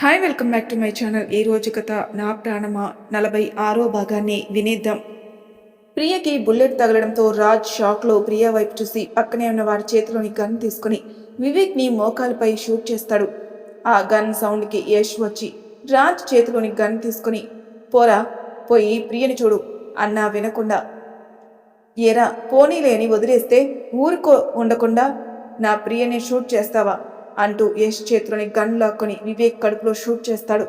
Hi welcome back to my channel. ఈ రోజు కథ నా ప్రాణమా 46వ భాగాన్ని వినేద్దాం. ప్రియకి బుల్లెట్ తగలడంతో రాజ్ షాక్లో ప్రియ వైపు చూసి పక్కనే ఉన్న వారి చేతిలోని గన్ తీసుకుని వివేక్ని మోకాలపై షూట్ చేస్తాడు. ఆ గన్ సౌండ్కి యష్ వచ్చి రాజ్ చేతిలోని గన్ తీసుకుని పోరా పోయి ప్రియని చూడు అన్నా వినకుండా ఏరా పోనీలేని వదిలేస్తే ఊరుకో ఉండకుండా నా ప్రియని షూట్ చేస్తావా అంటూ యష్ చేతిలోని గన్ లాక్కొని వివేక్ కడుపులో షూట్ చేస్తాడు.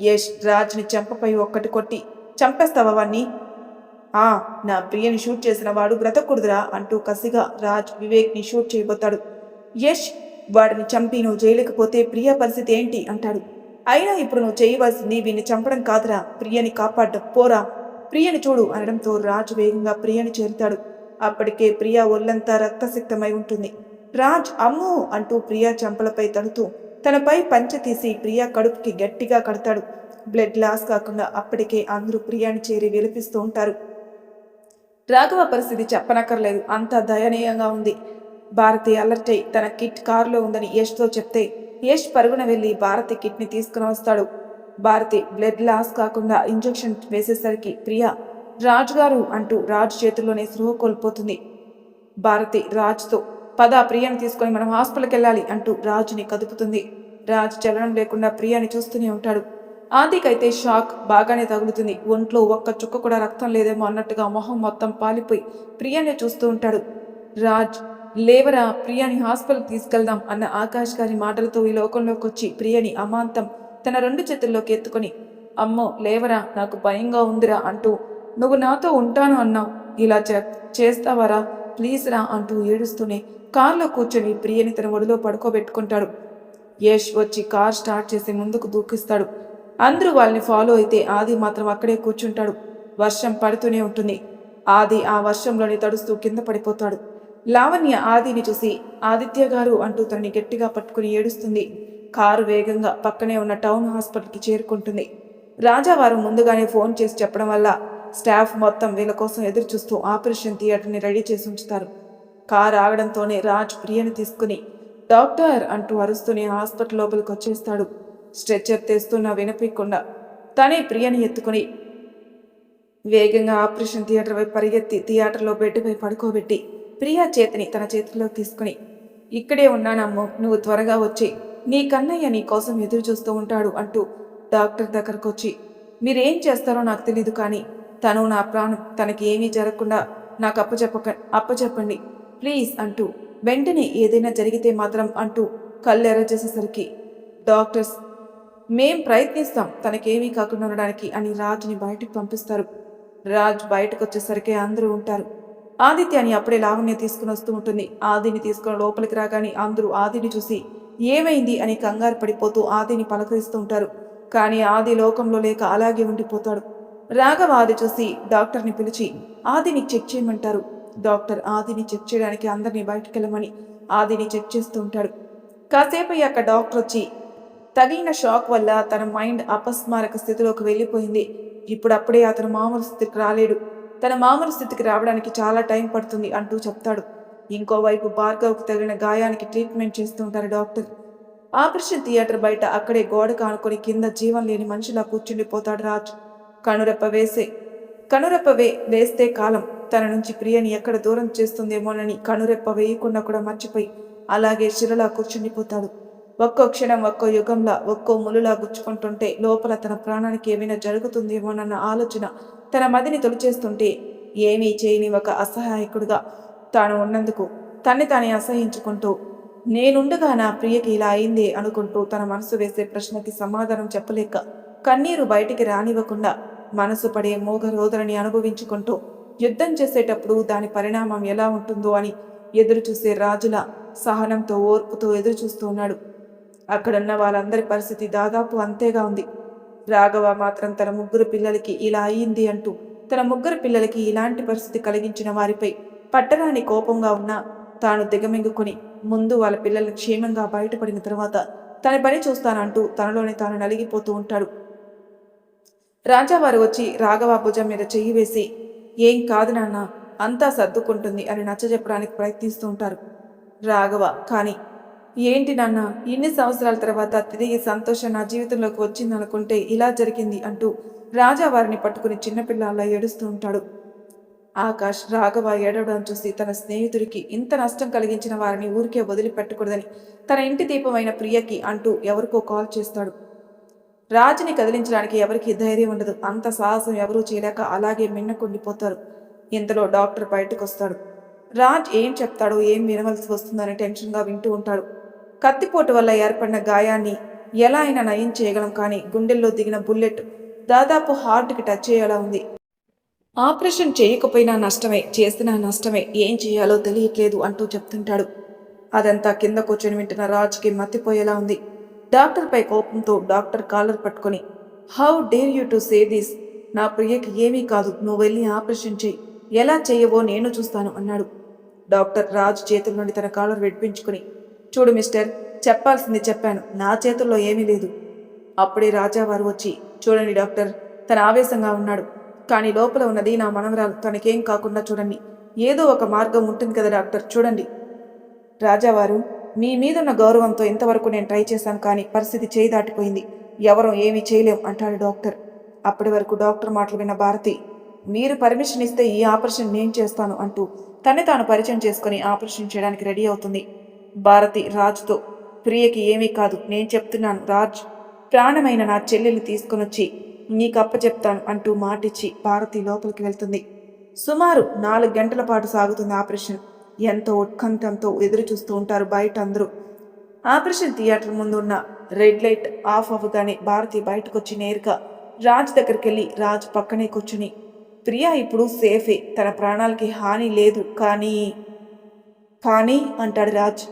యష్ రాజ్ని చెంపపై ఒక్కటి కొట్టి చంపేస్తావా వాణ్ణి? నా ప్రియని షూట్ చేసిన వాడు బ్రతకూడదురా అంటూ కసిగా రాజ్ వివేక్ని షూట్ చేయబోతాడు. యష్ వాడిని చంపి నువ్వు జైలుకి పోతే ప్రియ పరిస్థితి ఏంటి అంటాడు. అయినా ఇప్పుడు నువ్వు చేయవలసింది వీడిని చంపడం కాదురా, ప్రియని కాపాడ్డం. పోరా ప్రియని చూడు అనడంతో రాజ్ వేగంగా ప్రియని చేరుతాడు. అప్పటికే ప్రియ ఒళ్ళంతా రక్తసిక్తమై ఉంటుంది. రాజ్ అమ్మో అంటూ ప్రియా చెంపలపై తడుతూ తనపై పంచె తీసి ప్రియా కడుపుకి గట్టిగా కడతాడు. బ్లడ్ లాస్ కాకుండా అప్పటికే అందరూ ప్రియాని చేరి విలపిస్తూ ఉంటారు. రాఘవ పరిస్థితి చెప్పనక్కర్లేదు, అంతా దయనీయంగా ఉంది. భారతి అలర్ట్ అయి తన కిట్ కారులో ఉందని యష్తో చెప్తే యష్ పరుగున వెళ్లి భారతి కిట్ని తీసుకుని వస్తాడు. భారతి బ్లడ్ లాస్ కాకుండా ఇంజెక్షన్ వేసేసరికి ప్రియా రాజుగారు అంటూ రాజ్ చేతుల్లోనే స్పృహ కోల్పోతుంది. భారతి రాజ్తో పద ప్రియని తీసుకొని మనం హాస్పిటల్కి వెళ్ళాలి అంటూ రాజుని కదుపుతుంది. రాజ్ చలనం లేకుండా ప్రియాని చూస్తూనే ఉంటాడు. ఆదికైతే షాక్ బాగానే తగులుతుంది. ఒంట్లో ఒక్క చుక్క కూడా రక్తం లేదేమో అన్నట్టుగా మొహం మొత్తం పాలిపోయి ప్రియాని చూస్తూ ఉంటాడు. రాజ్ లేవరా ప్రియాని హాస్పిటల్కి తీసుకెళ్దాం అన్న ఆకాష్ గారి మాటలతో ఈ లోకంలోకి వచ్చి ప్రియని అమాంతం తన 2 చేతుల్లోకి ఎత్తుకొని అమ్మో లేవరా నాకు భయంగా ఉందిరా అంటూ నువ్వు నాతో ఉంటాను అన్నావు, ఇలా చేస్తావరా ప్లీజ్ రా అంటూ ఏడుస్తూనే కారులో కూర్చొని ప్రియని తన ఒడిలో పడుకోబెట్టుకుంటాడు. యష్ వచ్చి కార్ స్టార్ట్ చేసి ముందుకు దూకిస్తాడు. అందరూ వాళ్ళని ఫాలో అయితే ఆది మాత్రం అక్కడే కూర్చుంటాడు. వర్షం పడుతూనే ఉంటుంది. ఆది ఆ వర్షంలోని తడుస్తూ కింద పడిపోతాడు. లావణ్య ఆదిని చూసి ఆదిత్య గారు అంటూ తనని గట్టిగా పట్టుకుని ఏడుస్తుంది. కారు వేగంగా పక్కనే ఉన్న టౌన్ హాస్పిటల్కి చేరుకుంటుంది. రాజావారు ముందుగానే ఫోన్ చేసి చెప్పడం వల్ల స్టాఫ్ మొత్తం వీళ్ళ కోసం ఎదురు చూస్తూ ఆపరేషన్ థియేటర్ని రెడీ చేసి ఉంచుతారు. కారు ఆగడంతోనే రాజ్ ప్రియని తీసుకుని డాక్టర్ అంటూ అరుస్తూనే హాస్పిటల్ లోపలికి వచ్చేస్తాడు. స్ట్రెచ్చర్ తెస్తున్నా వినిపించకుండా తనే ప్రియని ఎత్తుకుని వేగంగా ఆపరేషన్ థియేటర్ వైపు పరిగెత్తి థియేటర్లో బెడ్పై పడుకోబెట్టి ప్రియా చేతిని తన చేతిలో తీసుకుని ఇక్కడే ఉన్నానమ్మో, నువ్వు త్వరగా వచ్చి నీ కన్నయ్య నీ కోసం ఎదురు చూస్తూ ఉంటాడు అంటూ డాక్టర్ దగ్గరకు వచ్చి మీరేం చేస్తారో నాకు తెలీదు, కానీ తను నా ప్రాణం, తనకి ఏమీ జరగకుండా నాకు అప్పచెప్పండి ప్లీజ్ అంటూ వెంటనే ఏదైనా జరిగితే మాత్రం అంటూ కళ్ళు ఎర్ర చేసేసరికి డాక్టర్స్ మేం ప్రయత్నిస్తాం తనకేమీ కాకుండా ఉండడానికి అని రాజ్ని బయటకు పంపిస్తారు. రాజ్ బయటకు వచ్చేసరికి అందరూ ఉంటారు. ఆదిత్యాని అప్పుడే లావణ్య తీసుకుని వస్తూ ఉంటుంది. ఆదిని తీసుకుని లోపలికి రాగానే అందరూ ఆదిని చూసి ఏమైంది అని కంగారు పడిపోతూ ఆదిని పలకరిస్తూ ఉంటారు. కానీ ఆది లోకంలో లేక అలాగే ఉండిపోతాడు. రాఘవ ఆది చూసి డాక్టర్ని పిలిచి ఆదిని చెక్ చేయమంటారు. డాక్టర్ ఆదిని చెక్ చేయడానికి అందరినీ బయటకు వెళ్ళమని ఆదిని చెక్ చేస్తూ ఉంటాడు. కాసేపు అయ్యాక డాక్టర్ వచ్చి తగిలిన షాక్ వల్ల తన మైండ్ అపస్మారక స్థితిలోకి వెళ్ళిపోయింది. ఇప్పుడప్పుడే అతను మామూలు స్థితికి రాలేడు, తన మామూలు స్థితికి రావడానికి చాలా టైం పడుతుంది అంటూ చెప్తాడు. ఇంకోవైపు భార్గవ్కి తగిలిన గాయానికి ట్రీట్మెంట్ చేస్తూ ఉంటారు డాక్టర్. ఆపరేషన్ థియేటర్ బయట అక్కడే గోడ కానుకొని కింద జీవం లేని మనిషిలా కూర్చుండిపోతాడు రాజ్. కనురెప్ప వేస్తే కాలం తన నుంచి ప్రియని ఎక్కడ దూరం చేస్తుందేమోనని కనురెప్ప వేయకుండా కూడా మర్చిపోయి అలాగే శిలలా కూర్చుండిపోతాడు. ఒక్కో క్షణం ఒక్కో యుగంలా ఒక్కో ములులా గుచ్చుకుంటుంటే లోపల తన ప్రాణానికి ఏమైనా జరుగుతుందేమోనన్న ఆలోచన తన మదిని తొలిచేస్తుంటే ఏమీ చేయని ఒక అసహాయకుడుగా తాను ఉన్నందుకు తన్ని తానే అసహించుకుంటూ నేనుండగా నా ప్రియకి ఇలా అయిందే అనుకుంటూ తన మనసు వేసే ప్రశ్నకి సమాధానం చెప్పలేక కన్నీరు బయటికి రానివ్వకుండా మనసు పడే మోగరోదరని అనుభవించుకుంటూ యుద్ధం చేసేటప్పుడు దాని పరిణామం ఎలా ఉంటుందో అని ఎదురు చూసే రాజుల సహనంతో ఓర్పుతో ఎదురు చూస్తూ ఉన్నాడు. అక్కడున్న వాళ్ళందరి పరిస్థితి దాదాపు అంతేగా ఉంది. రాఘవ మాత్రం తన 3 పిల్లలకి ఇలా అయ్యింది అంటూ తన 3 పిల్లలకి ఇలాంటి పరిస్థితి కలిగించిన వారిపై పట్టరాని కోపంగా ఉన్నా తాను దిగమింగుకొని ముందు వాళ్ళ పిల్లలు క్షేమంగా బయటపడిన తర్వాత తన పని చూస్తానంటూ తనలోనే తాను నలిగిపోతూ ఉంటాడు. రాజావారు వచ్చి రాఘవ భుజం మీద చెయ్యి వేసి ఏం కాదు నాన్న, అంతా సర్దుకుంటుంది అని నచ్చజెప్పడానికి ప్రయత్నిస్తూ ఉంటారు. రాఘవ కానీ ఏంటి నాన్న, ఇన్ని సంవత్సరాల తర్వాత తిరిగి సంతోషం నా జీవితంలోకి వచ్చిందనుకుంటే ఇలా జరిగింది అంటూ రాజా వారిని పట్టుకుని చిన్నపిల్లల్లా ఏడుస్తూ ఉంటాడు. ఆకాష్ రాఘవ ఏడవడం చూసి తన స్నేహితుడికి ఇంత నష్టం కలిగించిన వారిని ఊరికే వదిలిపెట్టకూడదని తన ఇంటి దీపమైన ప్రియకి అంటూ ఎవరికో కాల్ చేస్తాడు. రాజుని కదిలించడానికి ఎవరికి ధైర్యం ఉండదు. అంత సాహసం ఎవరూ చేయలేక అలాగే మిన్నకుండిపోతారు. ఇంతలో డాక్టర్ బయటకు వస్తాడు. రాజ్ ఏం చెప్తాడో, ఏం వినవలసి వస్తుందని టెన్షన్గా వింటూ ఉంటాడు. కత్తిపోటు వల్ల ఏర్పడిన గాయాన్ని ఎలా అయినా నయం చేయగలం, కానీ గుండెల్లో దిగిన బుల్లెట్ దాదాపు హార్ట్కి టచ్ అయ్యేలా ఉంది. ఆపరేషన్ చేయకపోయినా నష్టమే, చేసినా నష్టమే, ఏం చేయాలో తెలియట్లేదు అంటూ చెప్తుంటాడు. అదంతా కింద కూర్చొని వింటున్న రాజ్కి మత్తిపోయేలా ఉంది. డాక్టర్పై కోపంతో డాక్టర్ కాలర్ పట్టుకొని, how dare you to say this? నా ప్రియకి ఏమీ కాదు, నువ్వు వెళ్ళి ఆపరేషన్ చేయి, ఎలా చేయవో నేను చూస్తాను అన్నాడు. డాక్టర్ రాజ్ చేతుల నుండి తన కాలర్ విడిపించుకుని, చూడు మిస్టర్, చెప్పాల్సింది చెప్పాను, నా చేతుల్లో ఏమీ లేదు. అప్పుడే రాజావారు వచ్చి, చూడండి డాక్టర్, తన ఆవేశంగా ఉన్నాడు, కానీ లోపల ఉన్నది నా మనవరాలు, తనకేం కాకుండా చూడండి, ఏదో ఒక మార్గం ఉంటుంది కదా డాక్టర్, చూడండి. రాజావారు, మీ మీదున్న గౌరవంతో ఇంతవరకు నేను ట్రై చేశాను, కానీ పరిస్థితి చేయి దాటిపోయింది, ఎవరూ ఏమీ చేయలేం అంటాడు డాక్టర్. అప్పటి వరకు డాక్టర్ మాటలు విన్న భారతి, మీరు పర్మిషన్ ఇస్తే ఈ ఆపరేషన్ నేను చేస్తాను అంటూ తన్ని తాను పరిచయం చేసుకుని ఆపరేషన్ చేయడానికి రెడీ అవుతుంది. భారతి రాజ్తో, ప్రియకి ఏమీ కాదు, నేను చెప్తున్నాను రాజ్, ప్రాణమైన నా చెల్లెల్ని తీసుకునొచ్చి నీకు అప్పచెప్తాను అంటూ మాటిచ్చి భారతి లోపలికి వెళ్తుంది. సుమారు 4 గంటల పాటు సాగుతుంది ఆపరేషన్. ఎంతో ఉత్కంఠంతో ఎదురు చూస్తూ ఉంటారు బయట అందరూ. ఆపరేషన్ థియేటర్ ముందు ఉన్న రెడ్ లైట్ ఆఫ్ అవ్వగానే భారతి బయటకొచ్చి నేరుగా రాజ్ దగ్గరికి వెళ్ళి రాజ్ పక్కనే కూర్చుని, ప్రియా ఇప్పుడు సేఫే, తన ప్రాణాలకి హాని లేదు, కానీ కానీ అంటాడు రాజ్.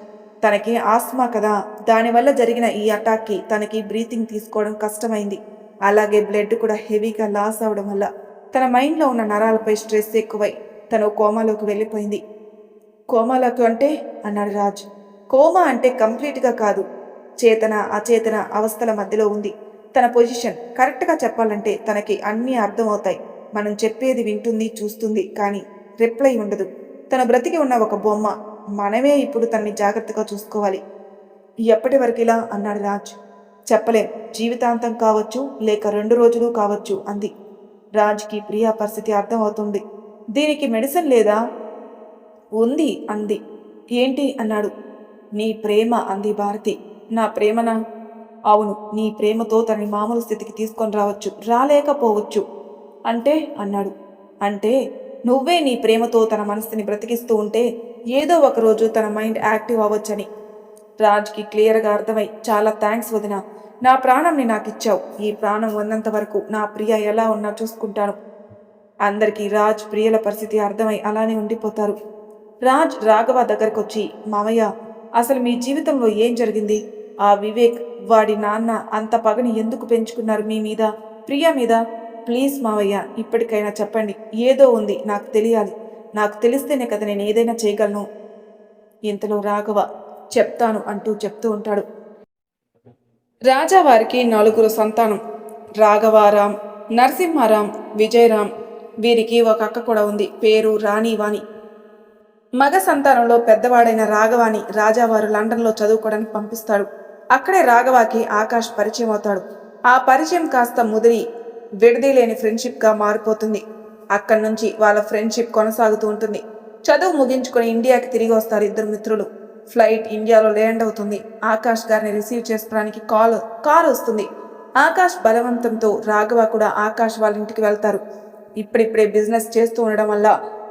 తనకి ఆస్మా కదా, దానివల్ల జరిగిన ఈ అటాక్కి తనకి బ్రీతింగ్ తీసుకోవడం కష్టమైంది. అలాగే బ్లడ్ కూడా హెవీగా లాస్ అవడం వల్ల తన మైండ్లో ఉన్న నరాలపై స్ట్రెస్ ఎక్కువై తను కోమాలోకి వెళ్ళిపోయింది. కోమాలోకి అంటే అన్నాడు రాజ్. కోమా అంటే కంప్లీట్గా కాదు, చేతన అచేతన అవస్థల మధ్యలో ఉంది. తన పొజిషన్ కరెక్ట్గా చెప్పాలంటే తనకి అన్నీ అర్థమవుతాయి, మనం చెప్పేది వింటుంది, చూస్తుంది, కానీ రిప్లై ఉండదు. తను బ్రతికి ఉన్న ఒక బొమ్మ, మనమే ఇప్పుడు తనని జాగ్రత్తగా చూసుకోవాలి. ఎప్పటి వరకు ఇలా అన్నాడు రాజ్. చెప్పలేం, జీవితాంతం కావచ్చు, లేక 2 రోజులు కావచ్చు అంది. రాజ్కి ప్రియా పరిస్థితి అర్థమవుతుంది. దీనికి మెడిసిన్ లేదా? ఉంది అంది. ఏంటి అన్నాడు. నీ ప్రేమ అంది భారతి. నా ప్రేమనా? అవును, నీ ప్రేమతో తనని మామూలు స్థితికి తీసుకొని రావచ్చు, రాలేకపోవచ్చు. అంటే అన్నాడు. అంటే నువ్వే నీ ప్రేమతో తన మనసుని బ్రతికిస్తూ ఉంటే ఏదో ఒకరోజు తన మైండ్ యాక్టివ్ అవ్వచ్చని. రాజ్కి క్లియర్గా అర్థమై, చాలా థ్యాంక్స్ వదినా, నా ప్రాణంని నాకిచ్చావు, ఈ ప్రాణం ఉన్నంత వరకు నా ప్రియ ఎలా ఉన్నా చూసుకుంటాను. అందరికీ రాజ్ ప్రియల పరిస్థితి అర్థమై అలానే ఉండిపోతారు. రాజ్ రాఘవ దగ్గరకొచ్చి, మామయ్య, అసలు మీ జీవితంలో ఏం జరిగింది? ఆ వివేక్, వాడి నాన్న అంత పగని ఎందుకు పెంచుకున్నారు మీ మీద, ప్రియ మీద? ప్లీజ్ మావయ్య, ఇప్పటికైనా చెప్పండి, ఏదో ఉంది, నాకు తెలియాలి, నాకు తెలిస్తేనే కదా నేను ఏదైనా చేయగలను. ఇంతలో రాఘవ చెప్తాను అంటూ చెప్తూ ఉంటాడు. రాజావారికి 4 సంతానం. రాఘవారాం, నరసింహారాం, విజయరాం. వీరికి ఒక అక్క కూడా ఉంది, పేరు రాణివాణి. మగ సంతానంలో పెద్దవాడైన రాఘవాని రాజావారు లండన్లో చదువుకోవడానికి పంపిస్తాడు. అక్కడే రాఘవాకి ఆకాష్ పరిచయం అవుతాడు. ఆ పరిచయం కాస్త ముదిరి విడదీలేని ఫ్రెండ్షిప్గా మారిపోతుంది. అక్కడి నుంచి వాళ్ళ ఫ్రెండ్షిప్ కొనసాగుతూ ఉంటుంది. చదువు ముగించుకొని ఇండియాకి తిరిగి వస్తారు ఇద్దరు మిత్రులు. ఫ్లైట్ ఇండియాలో ల్యాండ్ అవుతుంది. ఆకాష్ గారిని రిసీవ్ చేసుకోవడానికి కార్ వస్తుంది. ఆకాష్ బలవంతంతో రాఘవ కూడా ఆకాష్ వాళ్ళ ఇంటికి వెళ్తారు. ఇప్పుడిప్పుడే బిజినెస్ చేస్తూ ఉండడం వల్ల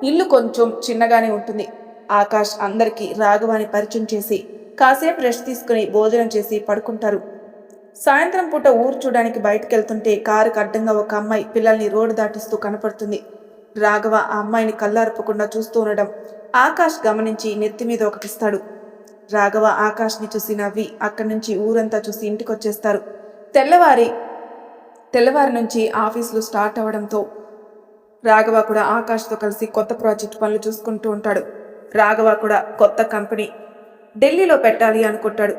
ఇల్లు కొంచెం చిన్నగానే ఉంటుంది. ఆకాష్ అందరికీ రాఘవాని పరిచయం చేసి కాసేపు రెస్ట్ తీసుకుని భోజనం చేసి పడుకుంటారు. సాయంత్రం పూట ఊరు చూడడానికి బయటకు వెళ్తుంటే కారుకు అడ్డంగా ఒక అమ్మాయి పిల్లల్ని రోడ్డు దాటిస్తూ కనపడుతుంది. రాఘవ ఆ అమ్మాయిని కళ్ళార్పకుండా చూస్తూ ఉండడం ఆకాష్ గమనించి నెత్తి మీద ఒకటిస్తాడు. రాఘవ ఆకాష్ని చూసి నవ్వి అక్కడి నుంచి ఊరంతా చూసి ఇంటికి వచ్చేస్తారు. తెల్లవారి నుంచి ఆఫీసులు స్టార్ట్ అవడంతో రాఘవ కూడా ఆకాష్తో కలిసి కొత్త ప్రాజెక్ట్ పనులు చూసుకుంటూ ఉంటాడు. రాఘవ కూడా కొత్త కంపెనీ ఢిల్లీలో పెట్టాలి అనుకుంటాడు.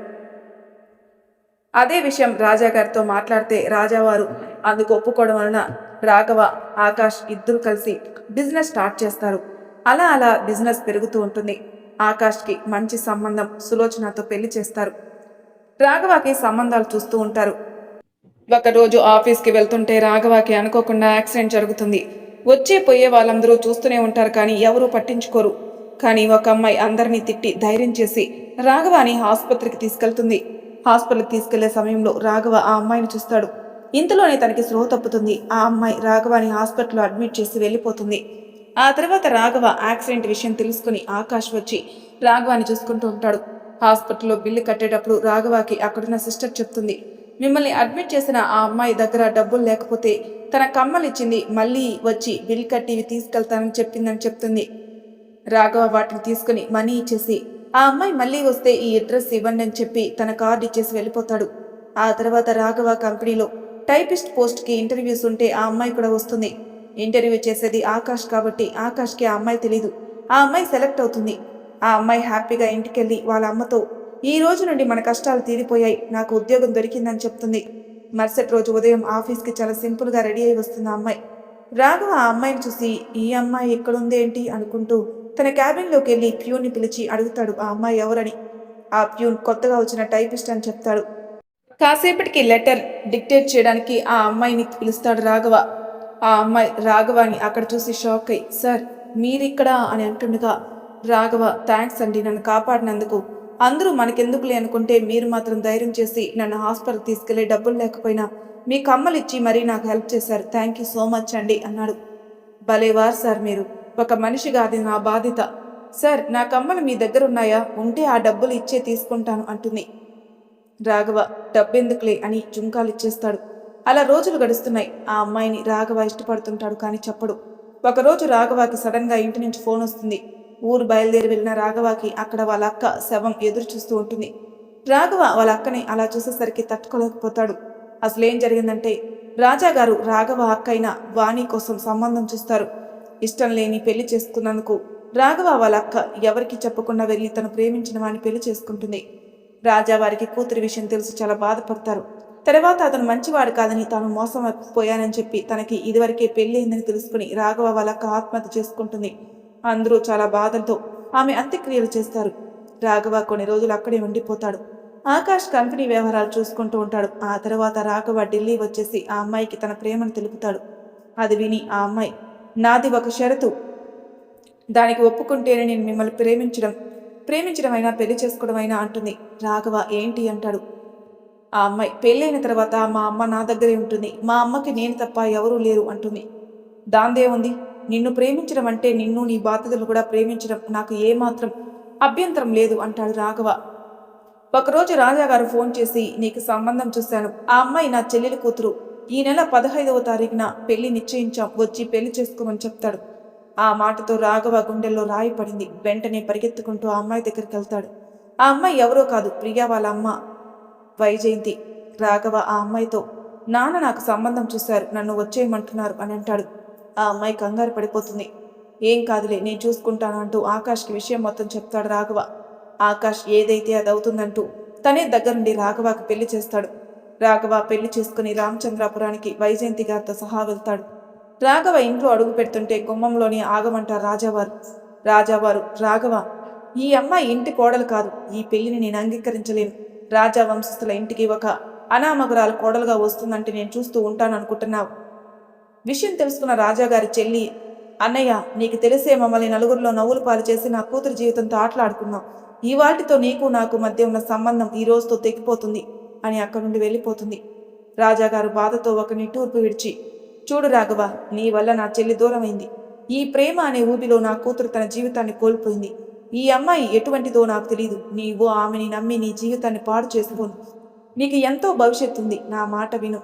అదే విషయం రాజాగారితో మాట్లాడితే రాజావారు అందుకు ఒప్పుకోవడం వలన రాఘవ ఆకాష్ ఇద్దరు కలిసి బిజినెస్ స్టార్ట్ చేస్తారు. అలా అలా బిజినెస్ పెరుగుతూ ఉంటుంది. ఆకాష్కి మంచి సంబంధం సులోచనతో పెళ్లి చేస్తారు. రాఘవకి సంబంధాలు చూస్తూ ఉంటారు. ఒకరోజు ఆఫీస్కి వెళ్తుంటే రాఘవకి అనుకోకుండా యాక్సిడెంట్ జరుగుతుంది. వచ్చే పోయే వాళ్ళందరూ చూస్తూనే ఉంటారు కానీ ఎవరూ పట్టించుకోరు. కానీ ఒక అమ్మాయి అందరినీ తిట్టి ధైర్యం చేసి రాఘవాని ఆసుపత్రికి తీసుకెళ్తుంది. హాస్పిటల్కి తీసుకెళ్లే సమయంలో రాఘవ ఆ అమ్మాయిని చూస్తాడు. ఇంతలోనే తనకి స్పృహ తప్పుతుంది. ఆ అమ్మాయి రాఘవాని హాస్పిటల్లో అడ్మిట్ చేసి వెళ్ళిపోతుంది. ఆ తర్వాత రాఘవ యాక్సిడెంట్ విషయం తెలుసుకుని ఆకాష్ వచ్చి రాఘవాని చూసుకుంటూ ఉంటాడు. హాస్పిటల్లో బిల్లు కట్టేటప్పుడు రాఘవకి అక్కడున్న సిస్టర్ చెప్తుంది, మిమ్మల్ని అడ్మిట్ చేసిన ఆ అమ్మాయి దగ్గర డబ్బులు లేకపోతే తన కమ్మలిచ్చింది, మళ్ళీ వచ్చి బిల్ కట్టి ఇవి తీసుకెళ్తానని చెప్పిందని చెప్తుంది. రాఘవ వాటిని తీసుకుని మనీ ఇచ్చేసి ఆ అమ్మాయి మళ్ళీ వస్తే ఈ అడ్రస్ ఇవ్వండి అని చెప్పి తన కార్డు ఇచ్చేసి వెళ్ళిపోతాడు. ఆ తర్వాత రాఘవ కంపెనీలో టైపిస్ట్ పోస్ట్కి ఇంటర్వ్యూస్ ఉంటే ఆ అమ్మాయి కూడా వస్తుంది. ఇంటర్వ్యూ చేసేది ఆకాష్ కాబట్టి ఆకాష్కి ఆ అమ్మాయి తెలీదు. ఆ అమ్మాయి సెలెక్ట్ అవుతుంది. ఆ అమ్మాయి హ్యాపీగా ఇంటికెళ్ళి వాళ్ళ అమ్మతో ఈ రోజు నుండి మన కష్టాలు తీరిపోయాయి, నాకు ఉద్యోగం దొరికిందని చెప్తుంది. మరుసటి రోజు ఉదయం ఆఫీస్కి చాలా సింపుల్గా రెడీ అయి వస్తుంది ఆ అమ్మాయి. రాఘవ ఆ అమ్మాయిని చూసి ఈ అమ్మాయి ఎక్కడుంది ఏంటి అనుకుంటూ తన క్యాబిన్లోకి వెళ్ళి ప్యూన్ని పిలిచి అడుగుతాడు ఆ అమ్మాయి ఎవరని. ఆ ప్యూన్ కొత్తగా వచ్చిన టైపిస్ట్ అని చెప్తాడు. కాసేపటికి లెటర్ డిక్టేట్ చేయడానికి ఆ అమ్మాయిని పిలుస్తాడు రాఘవ. ఆ అమ్మాయి రాఘవాని అక్కడ చూసి షాక్ అయి సార్ మీరిక్కడా అని అంటుండగా రాఘవ థ్యాంక్స్ అండి, నన్ను కాపాడినందుకు. అందరూ మనకెందుకులే అనుకుంటే మీరు మాత్రం ధైర్యం చేసి నన్ను హాస్పిటల్ తీసుకెళ్లి డబ్బులు లేకపోయినా మీ కమ్మలిచ్చి మరీ నాకు హెల్ప్ చేశారు, థ్యాంక్ యూ సో మచ్ అండి అన్నాడు. భలేవారు సార్ మీరు, ఒక మనిషిగా అది నా బాధ్యత. సార్ నా కమ్మలు మీ దగ్గర ఉన్నాయా, ఉంటే ఆ డబ్బులు ఇచ్చే తీసుకుంటాను అంటుంది. రాఘవ డబ్బెందుకులే అని జుంకాలు ఇచ్చేస్తాడు. అలా రోజులు గడుస్తున్నాయి. ఆ అమ్మాయిని రాఘవ ఇష్టపడుతుంటాడు కానీ చెప్పడు. ఒకరోజు రాఘవకి సడన్గా ఇంటి నుంచి ఫోన్ వస్తుంది. ఊరు బయలుదేరి వెళ్ళిన రాఘవకి అక్కడ వాళ్ళ అక్క శవం ఎదురు చూస్తూ ఉంటుంది. రాఘవ వాళ్ళ అక్కని అలా చూసేసరికి తట్టుకోలేకపోతాడు. అసలేం జరిగిందంటే రాజాగారు రాఘవ అక్క అయిన వాణి కోసం సంబంధం చూస్తారు. ఇష్టం లేని పెళ్లి చేసుకున్నందుకు రాఘవ వాళ్ళ అక్క ఎవరికి చెప్పకుండా వెళ్ళి తను ప్రేమించిన వాడిని పెళ్లి చేసుకుంటుంది. రాజా వారికి కూతురి విషయం తెలిసి చాలా బాధపడతారు. తర్వాత అతను మంచివాడు కాదని తాను మోసపోయానని చెప్పి తనకి ఇదివరకే పెళ్ళయిందని తెలుసుకుని రాఘవ వాళ్ళ అక్క ఆత్మహత్య చేసుకుంటుంది. అందరూ చాలా బాధలతో ఆమె అంత్యక్రియలు చేస్తారు. రాఘవ కొన్ని రోజులు అక్కడే ఉండిపోతాడు. ఆకాష్ కంపెనీ వ్యవహారాలు చూసుకుంటూ ఉంటాడు. ఆ తర్వాత రాఘవ ఢిల్లీ వచ్చేసి ఆ అమ్మాయికి తన ప్రేమను తెలుపుతాడు. అది విని ఆ అమ్మాయి నాది ఒక షరతు, దానికి ఒప్పుకుంటేనే నేను మిమ్మల్ని ప్రేమించడం అయినా పెళ్లి చేసుకోవడం అయినా అంటుంది. రాఘవ ఏంటి అంటాడు. ఆ అమ్మాయి పెళ్ళైన తర్వాత మా అమ్మ నా దగ్గరే ఉంటుంది, మా అమ్మకి నేను తప్ప ఎవరూ లేరు అంటుంది. దాందే ఉంది, నిన్ను ప్రేమించడం అంటే నిన్ను నీ బాధ్యతలు కూడా ప్రేమించడం, నాకు ఏమాత్రం అభ్యంతరం లేదు అంటాడు రాఘవ. ఒకరోజు రాజాగారు ఫోన్ చేసి నీకు సంబంధం చూశాను, ఆ అమ్మాయి నా చెల్లెలి కూతురు, ఈ నెల 15వ తారీఖున పెళ్లి నిశ్చయించాం, వచ్చి పెళ్లి చేసుకోమని చెప్తాడు. ఆ మాటతో రాఘవ గుండెల్లో రాయి పడింది. వెంటనే పరిగెత్తుకుంటూ ఆ అమ్మాయి దగ్గరికి వెళ్తాడు. ఆ అమ్మాయి ఎవరో కాదు, ప్రియా వాళ్ళ అమ్మ వైజయంతి. రాఘవ ఆ అమ్మాయితో నాన్న నాకు సంబంధం చూశారు, నన్ను వచ్చేయమంటున్నారు అని అంటాడు. ఆ అమ్మాయి కంగారు పడిపోతుంది. ఏం కాదులే నేను చూసుకుంటాను అంటూ ఆకాష్కి విషయం మొత్తం చెప్తాడు రాఘవ. ఆకాష్ ఏదైతే అది అవుతుందంటూ తనే దగ్గరుండి రాఘవకి పెళ్లి చేస్తాడు. రాఘవ పెళ్లి చేసుకుని రామచంద్రాపురానికి వైజయంతి గారితో సహా వెళ్తాడు. రాఘవ ఇంట్లో అడుగు పెడుతుంటే గుమ్మంలోనే ఆగమంటారు రాజావారు రాఘవ, ఈ అమ్మాయి ఇంటి కోడలు కాదు, ఈ పెళ్లిని నేను అంగీకరించలేను. రాజా వంశస్థుల ఇంటికి ఒక అనామకురాలు కోడలుగా వస్తుందంటే నేను చూస్తూ ఉంటాను అనుకుంటున్నావు. విషయం తెలుసుకున్న రాజాగారి చెల్లి అన్నయ్య, నీకు తెలిసే మమ్మల్ని నలుగురిలో నవ్వులు పాలు చేసి నా కూతురు జీవితంతో ఆటలాడుకున్నావు, ఈ వాటితో నీకు నాకు మధ్య ఉన్న సంబంధం ఈ రోజుతో తెగిపోతుంది అని అక్కడి నుండి వెళ్ళిపోతుంది. రాజాగారు బాధతో ఒక నిట్టూర్పు విడిచి చూడు రాఘవ, నీ వల్ల నా చెల్లి దూరమైంది. ఈ ప్రేమ అనే ఊబిలో నా కూతురు తన జీవితాన్ని కోల్పోయింది. ఈ అమ్మాయి ఎటువంటిదో నాకు తెలియదు, నీవు ఆమెని నమ్మి నీ జీవితాన్ని పాడు చేసుకోను. నీకు ఎంతో భవిష్యత్తు ఉంది, నా మాట విను.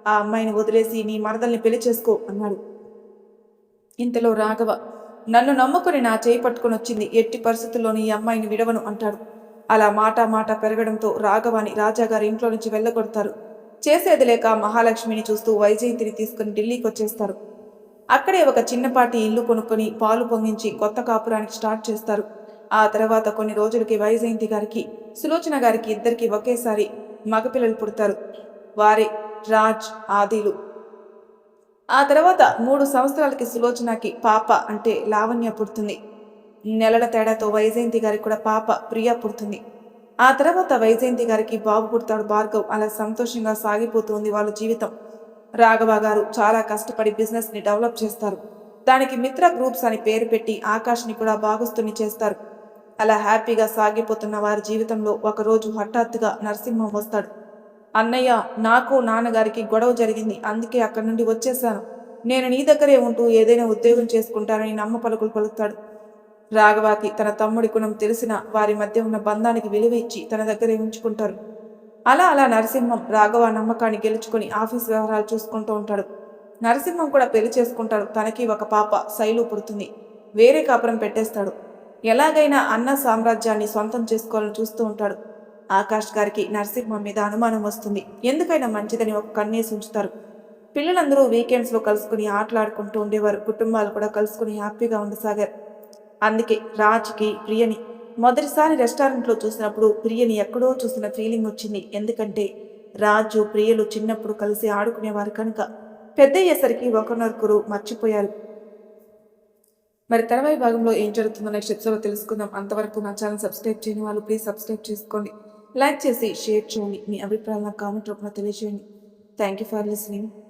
ఆ అమ్మాయిని వదిలేసి నీ మరదల్ని పెళ్లి చేసుకో అన్నాడు. ఇంతలో రాఘవ నన్ను నమ్ముకుని నా చేయి పట్టుకుని వచ్చింది, ఎట్టి పరిస్థితుల్లోని ఈ అమ్మాయిని విడవను అంటాడు. అలా మాట పెరగడంతో రాఘవాని రాజాగారి ఇంట్లో నుంచి వెళ్ళగొడతారు. చేసేది లేక మహాలక్ష్మిని చూస్తూ వైజయంతిని తీసుకుని ఢిల్లీకి వచ్చేస్తారు. అక్కడే ఒక చిన్నపాటి ఇల్లు కొనుక్కొని పాలు పొంగించి కొత్త కాపురానికి స్టార్ట్ చేస్తారు. ఆ తర్వాత కొన్ని రోజులకి వైజయంతి గారికి సులోచన గారికి ఇద్దరికి ఒకేసారి మగపిల్లలు పుడతారు. వారే రాజ్ ఆదిలు. ఆ తర్వాత 3 సంవత్సరాలకి సులోచనకి పాప అంటే లావణ్య పుడుతుంది. నెలల తేడాతో వైజయంతి గారికి కూడా పాప ప్రియ పుడుతుంది. ఆ తర్వాత వైజయంతి గారికి బాబు పుడతాడు భార్గవ్. అలా సంతోషంగా సాగిపోతుంది వాళ్ళ జీవితం. రాఘవ గారు చాలా కష్టపడి బిజినెస్ని డెవలప్ చేస్తారు. దానికి మిత్ర గ్రూప్స్ అని పేరు పెట్టి ఆకాష్ని కూడా భాగస్తుని చేస్తారు. అలా హ్యాపీగా సాగిపోతున్న వారి జీవితంలో ఒకరోజు హఠాత్తుగా నరసింహం వస్తాడు. అన్నయ్య, నాకు నాన్నగారికి గొడవ జరిగింది, అందుకే అక్కడి నుండి వచ్చేశాను. నేను నీ దగ్గరే ఉంటూ ఏదైనా ఉద్యోగం చేసుకుంటానని నమ్మ పలుకులు పలుకుతాడు. రాఘవాకి తన తమ్ముడి గుణం తెలిసిన వారి మధ్య ఉన్న బంధానికి విలువ ఇచ్చి తన దగ్గరే ఉంచుకుంటారు. అలా నరసింహం రాఘవ నమ్మకాన్ని గెలుచుకొని ఆఫీస్ వ్యవహారాలు చూసుకుంటూ ఉంటాడు. నరసింహం కూడా పెళ్లి చేసుకుంటాడు. తనకి ఒక పాప శైలు పుడుతుంది. వేరే కాపురం పెట్టేస్తాడు. ఎలాగైనా అన్న సామ్రాజ్యాన్ని సొంతం చేసుకోవాలని చూస్తూ ఉంటాడు. ఆకాష్ గారికి నరసింహం మీద అనుమానం వస్తుంది. ఎందుకైనా మంచిదని ఒక కన్నేసి ఉంచుతారు. పిల్లలందరూ వీకెండ్స్లో కలుసుకుని ఆటలాడుకుంటూ ఉండేవారు. కుటుంబాలు కూడా కలుసుకుని హ్యాపీగా ఉండసాగారు. అందుకే రాజ్కి ప్రియని మొదటిసారి రెస్టారెంట్లో చూసినప్పుడు ప్రియని ఎక్కడో చూసిన ఫీలింగ్ వచ్చింది. ఎందుకంటే రాజు ప్రియలు చిన్నప్పుడు కలిసి ఆడుకునేవారు కనుక. పెద్దయ్యేసరికి ఒకరినొకరు మర్చిపోయారు. మరి తర్వాయి భాగంలో ఏం జరుగుతుందో నెక్స్ట్ ఎపిసోడ్లో తెలుసుకుందాం. అంతవరకు నా ఛానల్ సబ్స్క్రైబ్ చేయని వాళ్ళు ప్లీజ్ సబ్స్క్రైబ్ చేసుకోండి. లైక్ చేసి షేర్ చేయండి. మీ అభిప్రాయాలను కామెంట్ రూపంలో తెలియజేయండి. Thank you for listening.